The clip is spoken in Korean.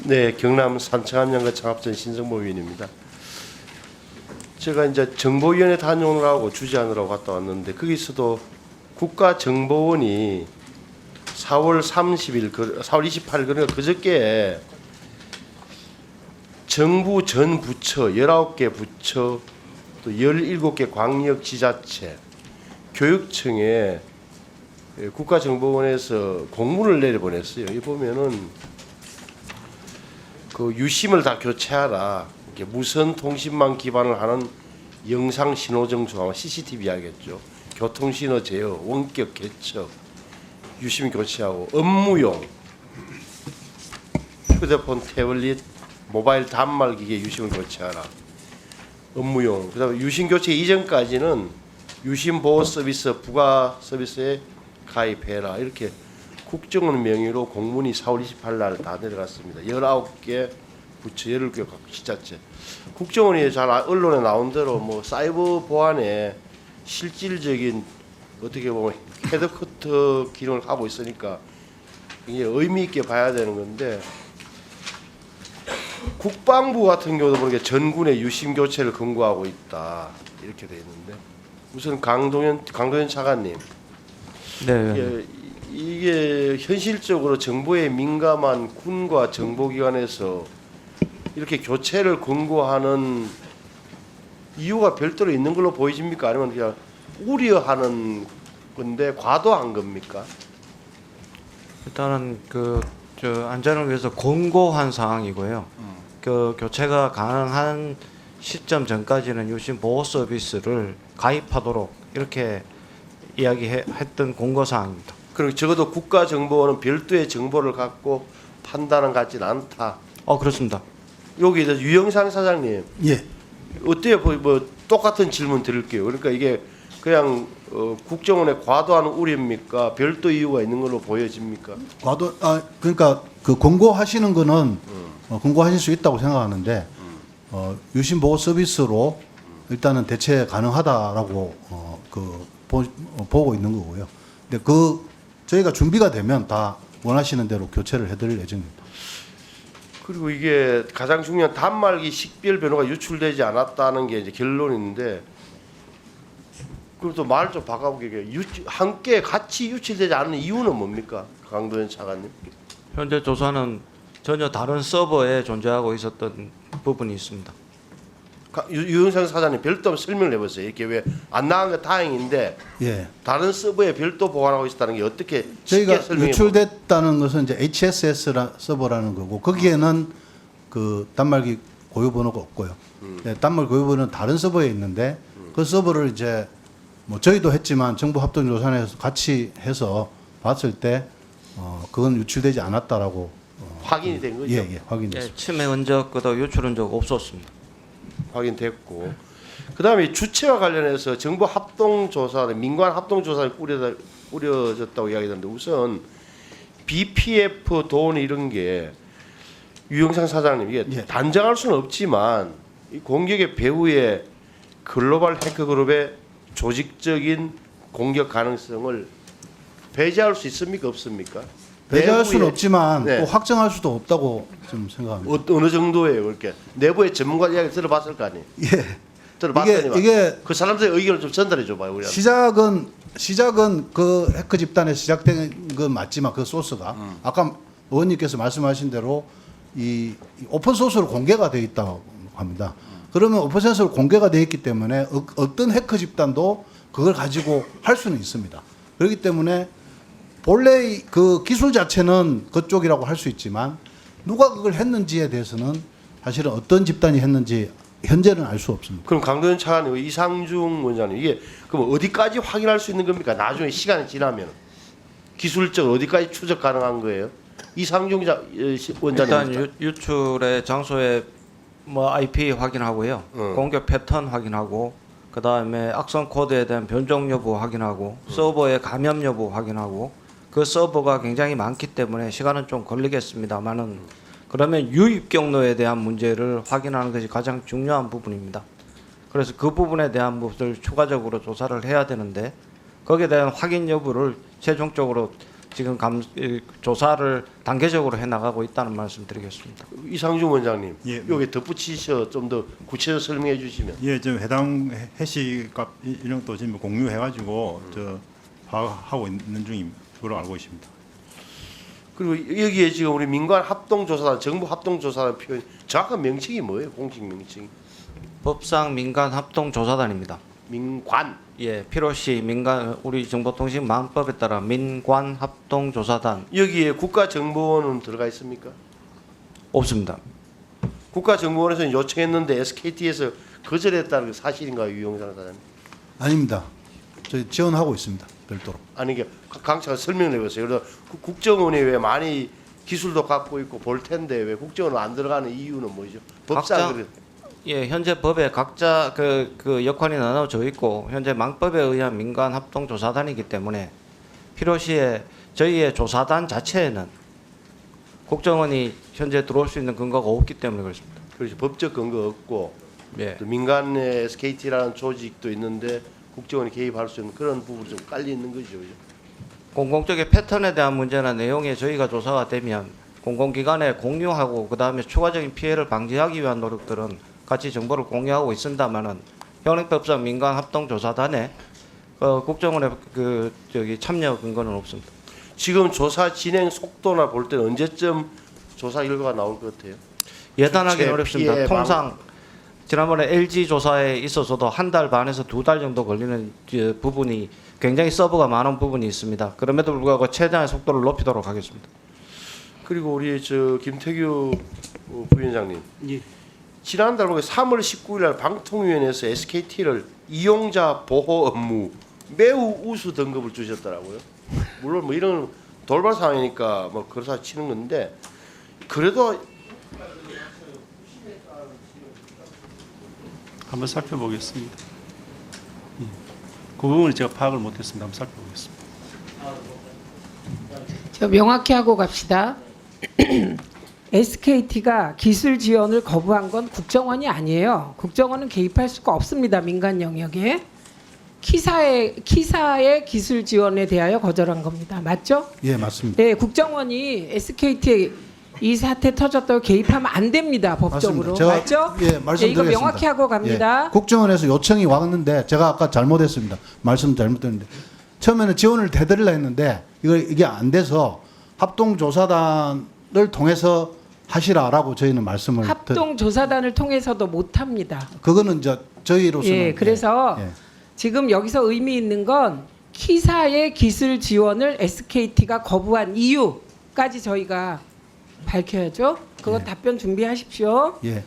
네, 경남 산청암양과 창업전 신성모위원입니다. 제가 이제 정보위원회 다녀오느라고 주재하느라고 갔다 왔는데 거기서도 국가정보원이 4월 30일, 4월 28일 그러니까 그저께 정부 전 부처 19개 부처 또 17개 광역지자체 교육청에 국가정보원에서 공문을 내려보냈어요. 이 보면은 그 유심을 다 교체하라. 이렇게 무선 통신망 기반을 하는 영상 신호정 조합, CCTV 하겠죠. 교통 신호 제어, 원격 개척, 유심 교체하고 업무용 휴대폰, 태블릿, 모바일 단말 기계 유심을 교체하라. 업무용. 그다음에 유심 교체 이전까지는 유심 보호 서비스 부가 서비스에 가입해라. 이렇게 국정원 명의로 공문이 4월 28일 날 다 내려갔습니다. 19개 부처 17개 각 지자체. 국정원이 잘 언론에 나온 대로 뭐 사이버 보안에 실질적인 어떻게 보면 헤드커터 기능을 하고 있으니까 이게 의미 있게 봐야 되는 건데 국방부 같은 경우도 보니까 전군의 유심 교체를 권고하고 있다 이렇게 돼 있는데 우선 강동현 차관님. 네. 이게 현실적으로 정보에 민감한 군과 정보기관에서 이렇게 교체를 권고하는 이유가 별도로 있는 걸로 보이십니까? 아니면 그냥 우려하는 건데 과도한 겁니까? 일단은 저 안전을 위해서 권고한 상황이고요. 그 교체가 가능한 시점 전까지는 유심 보호 서비스를 가입하도록 이렇게 이야기했던 권고 사항입니다. 그리고 적어도 국가정보원은 별도의 정보를 갖고 판단은 같지는 않다. 그렇습니다. 여기 이제 유영상 사장님. 예. 어때요? 뭐 똑같은 질문 드릴게요. 그러니까 이게 그냥 국정원의 과도한 우려입니까? 별도 이유가 있는 걸로 보여집니까? 그러니까 그 권고하시는 거는 권고하실 수 있다고 생각하는데 유심 보호 서비스로 일단은 대체 가능하다라고 보고 있는 거고요. 근데 저희가 준비가 되면 다 원하시는 대로 교체를 해드릴 예정입니다. 그리고 이게 가장 중요한 단말기 식별 번호가 유출되지 않았다는 게 이제 결론인데, 그리고 또 말 좀 바꿔보게 함께 같이 유출되지 않는 이유는 뭡니까, 강도현 차관님? 현재 조사는 전혀 다른 서버에 존재하고 있었던 부분이 있습니다. 유영상 사장님 별도 설명을 해보세요. 이렇게 왜 안 나간 게 다행인데 예. 다른 서버에 별도 보관하고 있다는 게 어떻게 저희가 설명해 유출됐다는 것은 이제 HSS 서버라는 거고 거기에는 그 단말기 고유 번호가 없고요. 네, 단말 고유 번호는 다른 서버에 있는데 그 서버를 이제 뭐 저희도 했지만 정부 합동조사에서 같이 해서 봤을 때 그건 유출되지 않았다라고 확인이 된 거죠? 예, 확인됐습니다. 침해 흔적, 유출 흔적 없었습니다. 확인됐고, 그다음에 주체와 관련해서 정부 합동조사, 민관 합동조사를 꾸려졌다고 이야기하는데 우선 BPF 돈 이런 게 유영상 사장님 이게 예. 단정할 수는 없지만 이 공격의 배후에 글로벌 해커 그룹의 조직적인 공격 가능성을 배제할 수 있습니까, 없습니까? 배제할 수는 내부에, 없지만 네. 또 확정할 수도 없다고 좀 생각합니다. 어느 정도예요, 그렇게 내부의 전문가 이야기 들어봤을 거 아니에요? 예. 들어봤더니만 이게 그 사람들의 의견을 좀 전달해 줘봐요, 우리한테. 시작은 그 해커 집단에 시작된 건 맞지만 그 소스가 아까 의원님께서 말씀하신 대로 이 오픈 소스로 공개가 되어 있다고 합니다. 그러면 오픈 소스로 공개가 되어 있기 때문에 어떤 해커 집단도 그걸 가지고 할 수는 있습니다. 그렇기 때문에 본래 그 기술 자체는 그쪽이라고 할 수 있지만 누가 그걸 했는지에 대해서는 사실은 어떤 집단이 했는지 현재는 알 수 없습니다. 그럼 강도현 차관님, 이상중 원장님, 이게 그럼 어디까지 확인할 수 있는 겁니까? 나중에 시간이 지나면 기술적 어디까지 추적 가능한 거예요? 이상중 원장님. 일단 유출의 장소에 뭐 IP 확인하고요. 공격 패턴 확인하고 그다음에 악성 코드에 대한 변종 여부 확인하고 서버의 감염 여부 확인하고 그 서버가 굉장히 많기 때문에 시간은 좀 걸리겠습니다만은 그러면 유입 경로에 대한 문제를 확인하는 것이 가장 중요한 부분입니다. 그래서 그 부분에 대한 것을 추가적으로 조사를 해야 되는데 거기에 대한 확인 여부를 최종적으로 지금 조사를 단계적으로 해 나가고 있다는 말씀드리겠습니다. 이상중 원장님, 예. 여기 덧붙이셔 좀 더 구체적으로 설명해 주시면. 예, 좀 해당 해시값 이런 것도 지금 공유해가지고 저 파악하고 있는 중인 걸로 알고 있습니다. 그리고 여기에 지금 우리 민관 합동조사단, 정부 합동조사단 표현 정확한 명칭이 뭐예요? 공식 명칭? 법상 민간 합동 조사단입니다. 민관. 예, 필요시 민간 우리 정보통신망법에 따라 민관 합동 조사단 여기에 국가정보원은 들어가 있습니까? 없습니다. 국가정보원에서는 요청했는데 SKT에서 거절했다는 게 사실인가요, 유영상 사장님? 아닙니다. 저희 지원하고 있습니다. 별도로. 아니 이게 강차가 설명을 해보세요. 그래서 국정원이 왜 많이 기술도 갖고 있고 볼 텐데 왜 국정원 안 들어가는 이유는 뭐죠? 법상 각자- 그래. 예, 현재 법에 각자 그 역할이 나눠져 있고 현재 망법에 의한 민간 합동 조사단이기 때문에 필요시에 저희의 조사단 자체에는 국정원이 현재 들어올 수 있는 근거가 없기 때문에 그렇습니다. 그렇죠. 법적 근거 없고 예. 또 민간의 SKT라는 조직도 있는데 국정원이 개입할 수 있는 그런 부분이 좀 깔려 있는 거죠. 그죠? 공공적인 패턴에 대한 문제나 내용에 저희가 조사가 되면 공공기관에 공유하고 그다음에 추가적인 피해를 방지하기 위한 노력들은 같이 정보를 공유하고 있습니다만은 현행법상 민간 합동조사단에 국정원의 참여 근거는 없습니다. 지금 조사 진행 속도나 볼 때는 언제쯤 조사 결과가 나올 것 같아요? 예단하기는 주체, 어렵습니다. 피해, 통상 지난번에 LG 조사에 있어서도 한 달 반에서 2달 정도 걸리는 부분이 굉장히 서버가 많은 부분이 있습니다. 그럼에도 불구하고 최대한의 속도를 높이도록 하겠습니다. 그리고 우리 저 김태규 부위원장님, 지난달 3월 19일 날 방통위원회에서 SKT를 이용자 보호 업무 매우 우수 등급을 주셨더라고요. 물론 뭐 이런 돌발 상황이니까 뭐 그렇다 치는 건데 그래도 한번 살펴보겠습니다. 그 부분을 제가 파악을 못했습니다. 한번 살펴보겠습니다. 저 명확히 하고 갑시다. SKT가 기술 지원을 거부한 건 국정원이 아니에요. 국정원은 개입할 수가 없습니다. 민간 영역에. 키사의 기술 지원에 대하여 거절한 겁니다. 맞죠? 예, 맞습니다. 네, 국정원이 SKT에 이 사태 터졌다고 개입하면 안 됩니다. 법적으로. 맞습니다. 맞죠? 예, 네, 말씀드리겠습니다. 이거 명확히 하고 갑니다. 예, 국정원에서 요청이 왔는데 제가 아까 잘못했습니다. 말씀 잘못했는데 처음에는 지원을 대드리려 했는데 이게 안 돼서 합동조사단을 통해서 하시라라고 저희는 말씀을 합동조사단을 통해서도 못합니다. 그거는 저희로서는 예, 그래서 예. 지금 여기서 의미 있는 건 키사의 기술 지원을 SKT가 거부한 이유까지 저희가 밝혀야죠. 그거 답변 준비하십시오. 예.